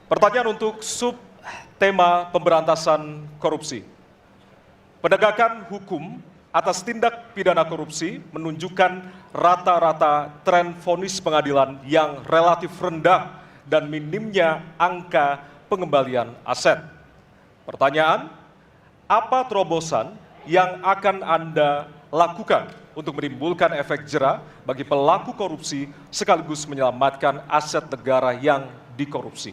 Pertanyaan untuk subtema pemberantasan korupsi. Penegakan hukum atas tindak pidana korupsi menunjukkan rata-rata tren vonis pengadilan yang relatif rendah dan minimnya angka pengembalian aset. Pertanyaan, apa terobosan yang akan Anda lakukan untuk menimbulkan efek jera bagi pelaku korupsi sekaligus menyelamatkan aset negara yang dikorupsi?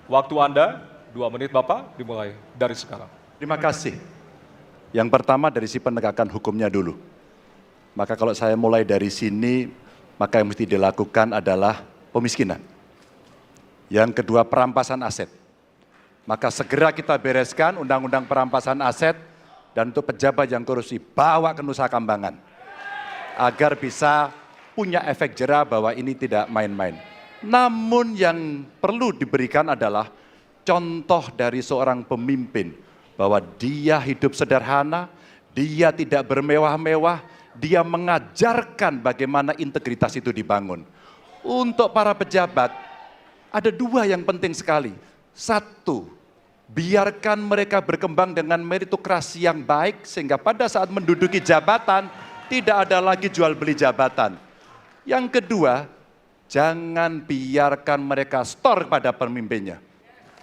Waktu Anda 2 menit Bapak, dimulai dari sekarang. Terima kasih. Yang pertama dari si penegakan hukumnya dulu. Maka kalau saya mulai dari sini, maka yang mesti dilakukan adalah pemiskinan. Yang kedua, perampasan aset. Maka segera kita bereskan undang-undang perampasan aset dan untuk pejabat yang korupsi bawa ke Nusa Kambangan. Agar bisa punya efek jera bahwa ini tidak main-main. Namun yang perlu diberikan adalah contoh dari seorang pemimpin bahwa dia hidup sederhana, dia tidak bermewah-mewah, dia mengajarkan bagaimana integritas itu dibangun. Untuk para pejabat, ada 2 yang penting sekali. 1, biarkan mereka berkembang dengan meritokrasi yang baik sehingga pada saat menduduki jabatan tidak ada lagi jual beli jabatan. Yang kedua, jangan biarkan mereka store pada pemimpinnya.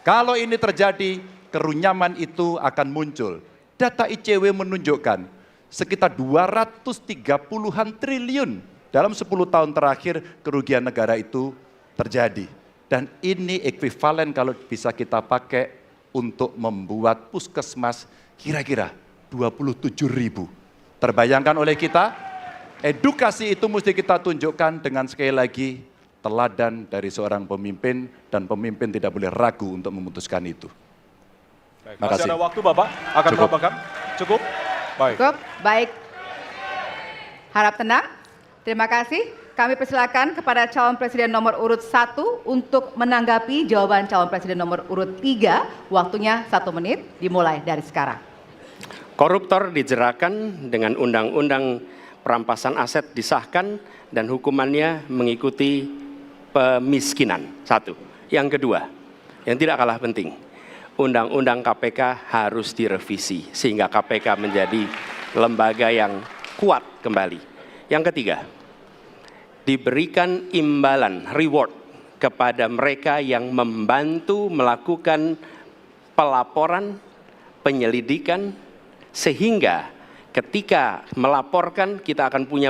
Kalau ini terjadi, kerunyaman itu akan muncul. Data ICW menunjukkan sekitar 230-an triliun dalam 10 tahun terakhir kerugian negara itu terjadi. Dan ini ekuivalen kalau bisa kita pakai untuk membuat puskesmas kira-kira 27.000. Terbayangkan oleh kita, edukasi itu mesti kita tunjukkan dengan sekali lagi teladan dari seorang pemimpin dan pemimpin tidak boleh ragu untuk memutuskan itu. Baik, masih ada waktu Bapak, akan menambahkan? Cukup? Baik. Cukup, baik. Harap tenang. Terima kasih. Kami persilakan kepada calon presiden nomor urut 1 untuk menanggapi jawaban calon presiden nomor urut 3. Waktunya 1 menit, dimulai dari sekarang. Koruptor dijeratkan dengan undang-undang perampasan aset disahkan dan hukumannya mengikuti pemiskinan. 1. Yang kedua, yang tidak kalah penting, undang-undang KPK harus direvisi sehingga KPK menjadi lembaga yang kuat kembali. Yang ketiga, diberikan imbalan, reward kepada mereka yang membantu melakukan pelaporan, penyelidikan, sehingga ketika melaporkan kita akan punya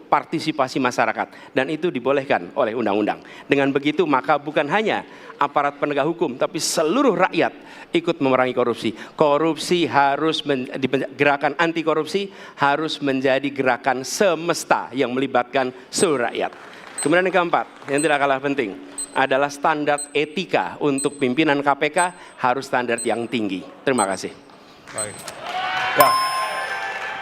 partisipasi masyarakat dan itu dibolehkan oleh undang-undang. Dengan begitu maka bukan hanya aparat penegak hukum tapi seluruh rakyat ikut memerangi korupsi. Korupsi harus gerakan anti korupsi harus menjadi gerakan semesta yang melibatkan seluruh rakyat. Kemudian yang keempat, yang tidak kalah penting adalah standar etika untuk pimpinan KPK harus standar yang tinggi. Terima kasih. Baik. Ya.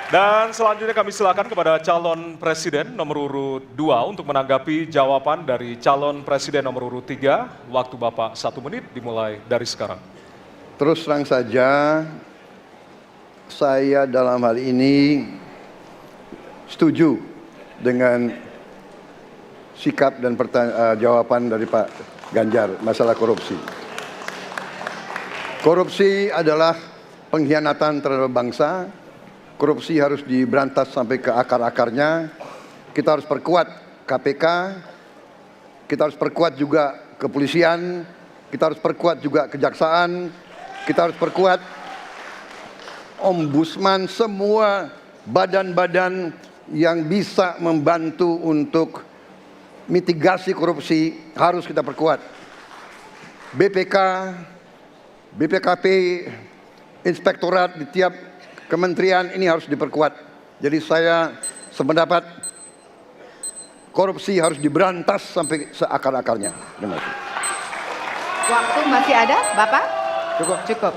Dan selanjutnya kami silakan kepada calon presiden nomor urut 2 untuk menanggapi jawaban dari calon presiden nomor urut 3. Waktu Bapak 1 menit dimulai dari sekarang. Terus terang saja, saya dalam hal ini setuju dengan sikap dan jawaban dari Pak Ganjar masalah korupsi. Korupsi adalah pengkhianatan terhadap bangsa. Korupsi harus diberantas sampai ke akar-akarnya. Kita harus perkuat KPK, kita harus perkuat juga kepolisian, kita harus perkuat juga kejaksaan, kita harus perkuat ombudsman, semua badan-badan yang bisa membantu untuk mitigasi korupsi harus kita perkuat. BPK, BPKP, inspektorat di tiap kementerian ini harus diperkuat. Jadi saya sependapat korupsi harus diberantas sampai seakar-akarnya. Terima kasih. Waktu masih ada, Bapak? Cukup. Cukup.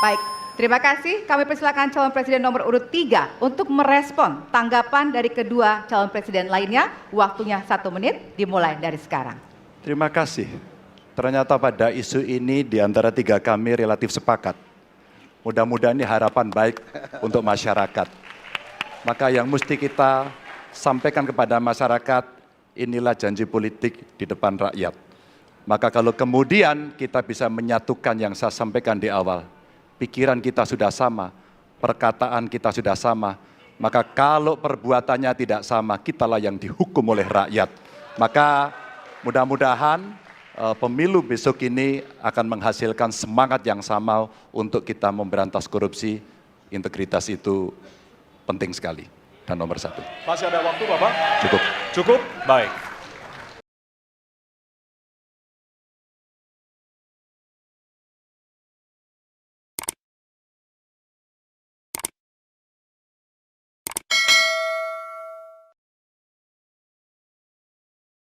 Baik, terima kasih. Kami persilakan calon presiden nomor urut 3 untuk merespon tanggapan dari kedua calon presiden lainnya. Waktunya 1 menit, dimulai dari sekarang. Terima kasih. Ternyata pada isu ini di antara 3 kami relatif sepakat. Mudah-mudahan ini harapan baik untuk masyarakat. Maka yang mesti kita sampaikan kepada masyarakat, inilah janji politik di depan rakyat. Maka kalau kemudian kita bisa menyatukan yang saya sampaikan di awal, pikiran kita sudah sama, perkataan kita sudah sama, maka kalau perbuatannya tidak sama, kitalah yang dihukum oleh rakyat. Maka mudah-mudahan pemilu besok ini akan menghasilkan semangat yang sama untuk kita memberantas korupsi. Integritas itu penting sekali dan nomor satu. Masih ada waktu, Bapak? Cukup. Cukup? Baik.